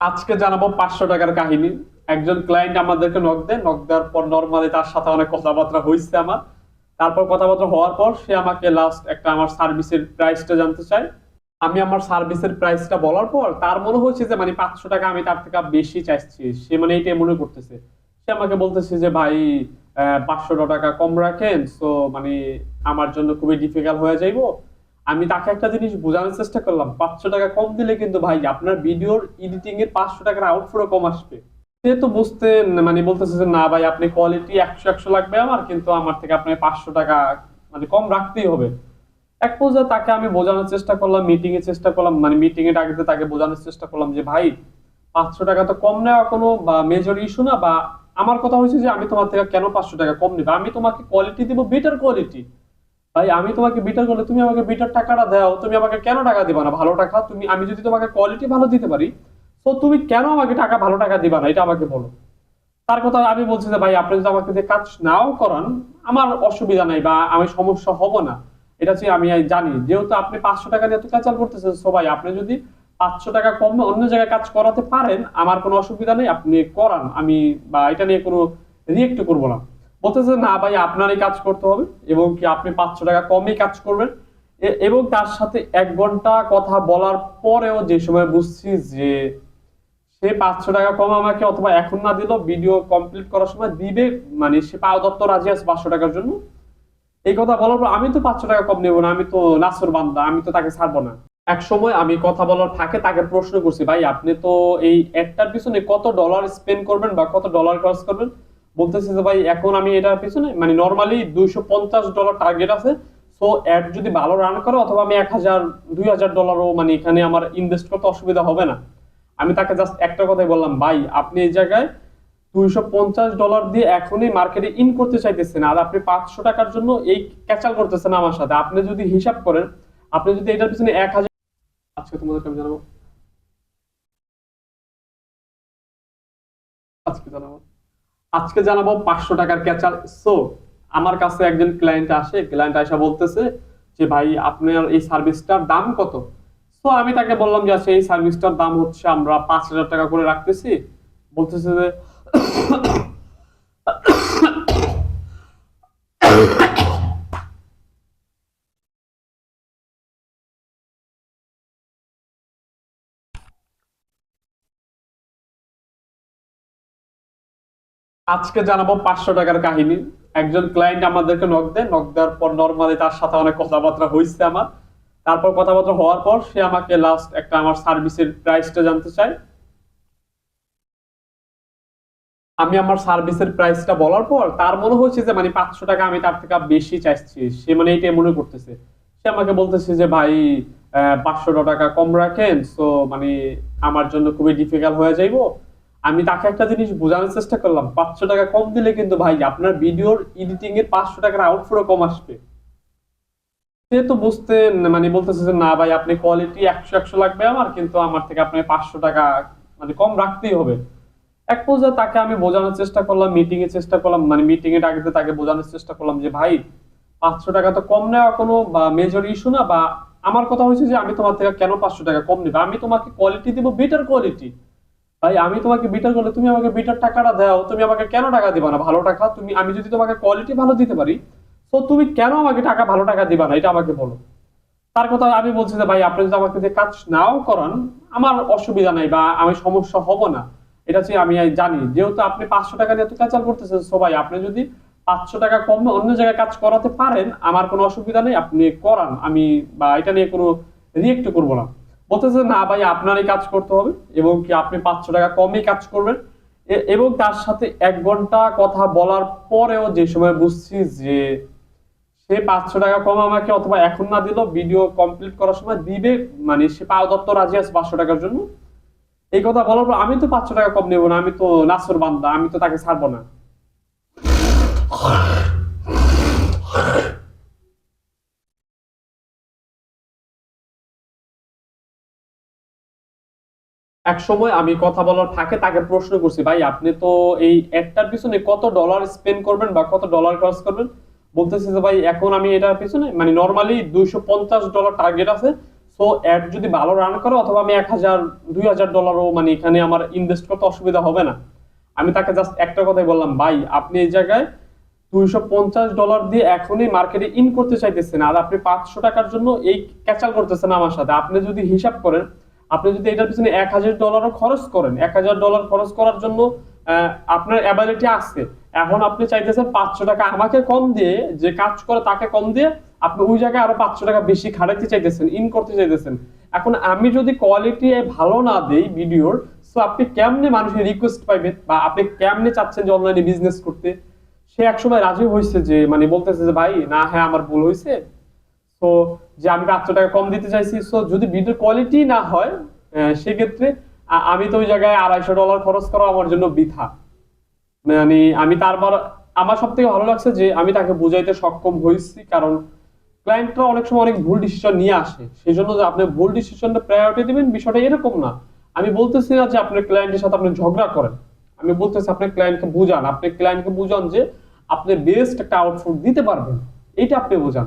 আজকে জানাবো 500 টাকার কাহিনী। একজন ক্লায়েন্ট আমাদেরকে নক দেওয়ার পর নরমালি তার সাথে অনেক কথাবার্তা হয়েছে আমার। তারপর কথাবার্তা হওয়ার পর সে আমাকে লাস্ট একটা আমার সার্ভিসের প্রাইসটা জানতে চায়। আমি আমার সার্ভিসের প্রাইসটা বলার পর তার মনে হচ্ছে যে মানে 500 টাকা আমি তার থেকে বেশি চাইছি, সে মানে এইটাই মনে করতেছে। সে আমাকে বলতেছে যে ভাই 500 টাকা কম রাখেন, সো মানে আমার জন্য খুবই ডিফিকাল্ট হয়ে যাইবো। আমি তাকে একটা জিনিস বোঝানোর চেষ্টা করলাম, 500 টাকা কম দিলে কিন্তু ভাই আপনার ভিডিওর এডিটিং এর 500 টাকার আউটপুটও কম আসবে। সে তো বুঝতে মানে বলতেছে যে না ভাই আপনি কোয়ালিটি 100 লাগবে আমার, কিন্তু আমার থেকে আপনি 500 টাকা মানে কম রাখতেই হবে। এক পর্যায়ে তাকে আমি বোঝানোর চেষ্টা করলাম, মিটিং এ চেষ্টা করলাম, মানে মিটিং এর আগে তাকে বোঝানোর চেষ্টা করলাম যে ভাই 500 টাকা তো কম নেওয়া কোনো বা মেজর ইস্যু না, বা আমার কথা হচ্ছে যে আমি তোমার থেকে কেন 500 টাকা কম নিবো, আমি তোমাকে কোয়ালিটি দিব, বেটার কোয়ালিটি। ভাই আমি তোমাকে বিটার করলে তুমি আমাকে বিটার টাকাটা দাও, তুমি আমাকে কেন টাকা দিবা না ভালো টাকা? তুমি আমি যদি তোমাকে কোয়ালিটি ভালো দিতে পারি, তো তুমি কেন আমাকে টাকা ভালো টাকা দিবা না, এটা আমাকে বলো। তার কথা আমি বলছি যে ভাই আপনি যদি আমাকে দিয়ে কাজ নাও করান আমার অসুবিধা নাই, বা আমি সমস্যা হব না। এটা হচ্ছে আমি জানি, যেহেতু আপনি 500 টাকা দিয়ে এত কাজ করতেছেন, সো ভাই আপনি যদি 500 টাকা কমে অন্য জায়গায় কাজ করাতে পারেন আমার কোনো অসুবিধা নেই, আপনি করান, আমি বা এটা নিয়ে কোনো রিয়েক্ট করবো না। বলতেছে না ভাই আপনারই কাজ করতে হবে, এবং কি আপনি 500 টাকা কমই কাজ করবেন। এবং তার সাথে 1 ঘন্টা কথা বলার পরেও যে সময় বুঝছি যে সে 500 টাকা কম আমাকে অথবা এখন না দিলেও ভিডিও কমপ্লিট করার সময় দিবে, মানে সে পাও দত্ত রাজি আছে 500 টাকার জন্য। এই কথা বলার পর আমি তো 500 টাকা কম নেবো না, আমি তো নাসর বান্দা, আমি তো তাকে ছাড়বো না। এক সময় আমি কথা বলার ফাঁকে তাকে প্রশ্ন করছি, ভাই আপনি তো এই একটার পিছনে কত ডলার স্পেন্ড করবেন বা কত ডলার খরচ করবেন? বলতেছে যে ভাই এখন আমি এটার পিছনে মানে নর্মালি $250 টার্গেট আছে। সো অ্যাড যদি ভালো রান করে অথবা আমি 1000 2000 ডলারও মানে এখানে আমার ইনভেস্ট করতে অসুবিধা হবে না। আমি তাকে জাস্ট একটা কথাই বললাম, ভাই আপনি এই জায়গায় $250 দিয়ে এখনই মার্কেটে ইন করতে চাইতেছেন, আর আপনি 500 টাকার জন্য এই ক্যাচাল করতেছেন আমার সাথে। আপনি যদি হিসাব করেন, আপনি যদি এটার পিছনে 1000, আজকে তোমাদেরকে আমি জানাবো, আজকে জানাবো আজকে জানাবো 500 টাকার ক্যাচাল। সো আমার কাছে একজন ক্লায়েন্ট আসে, ক্লায়েন্ট আইসা বলতেছে যে ভাই আপনার এই সার্ভিসটার দাম কত? তো আমি তাকে বললাম যে আচ্ছা এই সার্ভিসটার দাম হচ্ছে আমরা 5,000 টাকা করে রাখতেছি। বলতেছে যে আজকে জানাবো 500 টাকার কাহিনী। একজন ক্লায়েন্ট আমাদেরকে নক দেওয়ার পর নরমালি তার সাথে অনেক কথাবার্তা হয়েছে আমার। তারপর কথাবার্তা হওয়ার পর সে আমাকে লাস্ট একটা আমার সার্ভিসের প্রাইসটা জানতে চায়। আমি আমার সার্ভিসের প্রাইসটা বলার পর তার মনে হচ্ছে যে মানে 500 টাকা আমি তার থেকে বেশি চাইছি, সে মানে এইটাই মনে করতেছে। সে আমাকে বলতেছে যে ভাই 500 টাকা কম রাখেন, সো মানে আমার জন্য খুবই ডিফিকাল্ট হয়ে যাইবো। আমি তাকে একটা জিনিস বোঝানোর চেষ্টা করলাম, 500 টাকা কম দিলে কিন্তু ভাই আপনার ভিডিওর এডিটিং এর 500 টাকার আউটপুটও কম আসবে। সে তো বুঝতে মানে বলতেছে যে না ভাই আপনি কোয়ালিটি 100 লাগবে আমার, কিন্তু আমার থেকে আপনি 500 টাকা মানে কম রাখতেই হবে। এক পর্যায়ে তাকে আমি বোঝানোর চেষ্টা করলাম, মিটিং এ চেষ্টা করলাম, মানে মিটিং এর আগে তাকে বোঝানোর চেষ্টা করলাম যে ভাই 500 টাকা তো কম নেওয়া কোনো বা মেজর ইস্যু না, বা আমার কথা হচ্ছে যে আমি তোমার থেকে কেন 500 টাকা কম নিবো, আমি তোমাকে কোয়ালিটি দিব, বেটার কোয়ালিটি। ভাই আমি তোমাকে বিটার করলে তুমি আমাকে বিটার টাকাটা দাও, তুমি আমাকে কেন টাকা দিবা না ভালো টাকা? তুমি আমি যদি তোমাকে কোয়ালিটি ভালো দিতে পারি, তো তুমি কেন আমাকে টাকা ভালো টাকা দিবা না, এটা আমাকে বলো। তার কথা আমি বলছি যে ভাই আপনি যদি আমাকে দিয়ে কাজ নাও করান আমার অসুবিধা নাই, বা আমি সমস্যা হব না। এটা হচ্ছে আমি জানি, যেহেতু আপনি 500 টাকা দিয়ে এত কাজ করতেছেন, সো ভাই আপনি যদি 500 টাকা কমে অন্য জায়গায় কাজ করাতে পারেন আমার কোনো অসুবিধা নেই, আপনি করান, আমি বা এটা নিয়ে কোনো রিয়েক্ট করবো না। বলতেছে না ভাই আপনারই কাজ করতে হবে, এবং কি আপনি 500 টাকা কমই কাজ করবেন। এবং তার সাথে 1 ঘন্টা কথা বলার পরেও যে সময় বুঝছি যে সে 500 টাকা কম আমাকে অথবা এখন না দিলেও ভিডিও কমপ্লিট করার সময় দিবে, মানে সে পাও দত্ত রাজি আছে 500 টাকার জন্য। এই কথা বলার পর আমি তো 500 টাকা কম নেবো না, আমি তো নাসর বান্দা, আমি তো তাকে ছাড়বো না। এক সময় আমি কথা বলার ফাঁকে তাকে প্রশ্ন করছি, ভাই আপনি তো এই একটার পিছনে কত ডলার স্পেন্ড করবেন বা কত ডলার খরচ করবেন? বলতেছে যে ভাই এখন আমি এটার পিছনে মানে নর্মালি $250 টার্গেট আছে। সো অ্যাড যদি ভালো রান করে অথবা আমি $1000-2000 মানে এখানে আমার ইনভেস্ট করতে অসুবিধা হবে না। আমি তাকে জাস্ট একটা কথাই বললাম, ভাই আপনি এই জায়গায় $250 দিয়ে এখনই মার্কেটে ইন করতে চাইতেছেন, আর আপনি 500 টাকার জন্য এই ক্যাচাল করতেছেন আমার সাথে। আপনি যদি হিসাব করেন, আপনি যদি এটার পিছনে $1000 খরচ করেন, $1000 খরচ করার জন্য আপনার অ্যাবিলিটি আছে, এখন আপনি চাইতেছেন 500 টাকা আমাকে কম দিয়ে, যে কাজ করে তাকে কম দিয়ে আপনি ওই জায়গায় আরো 500 টাকা বেশি খাটাইতে চাইতেছেন, ইন করতে চাইতেছেন। এখন আমি যদি কোয়ালিটি ভালো না দেই ভিডিওর, সো আপনি কেমনে মানুষের রিকোয়েস্ট পাইবেন, বা আপনি কেমনে চাচ্ছেন যে অনলাইনে বিজনেস করতে? সে একসময় রাজি হয়েছে, যে মানে বলতেছে যে ভাই না, হ্যাঁ আমার ভুল হয়েছে, তো যে আমি 500 টাকা কম দিতে চাইছি। সো যদি ভিডিও কোয়ালিটি না হয় সেক্ষেত্রে আমি তো ওই জায়গায় $250 খরচ করা আমার জন্য বৃথা। মানে আমি তারপর আমার সব থেকে ভালো লাগছে যে আমি তাকে বুঝাইতে সক্ষম হয়েছি, কারণ ক্লায়েন্টরা অনেক সময় অনেক ভুল ডিসিশন নিয়ে আসে। সেই জন্য যে আপনি ভুল ডিসিশনটা প্রায়োরিটি দিবেন, বিষয়টা এরকম না। আমি বলতেছি না যে আপনার ক্লায়েন্টের সাথে আপনি ঝগড়া করেন, আমি বলতেছি আপনার ক্লায়েন্টকে বুঝান, আপনি ক্লায়েন্টকে বুঝান যে আপনি বেস্ট একটা আউটপুট দিতে পারবেন, এইটা আপনি বোঝান।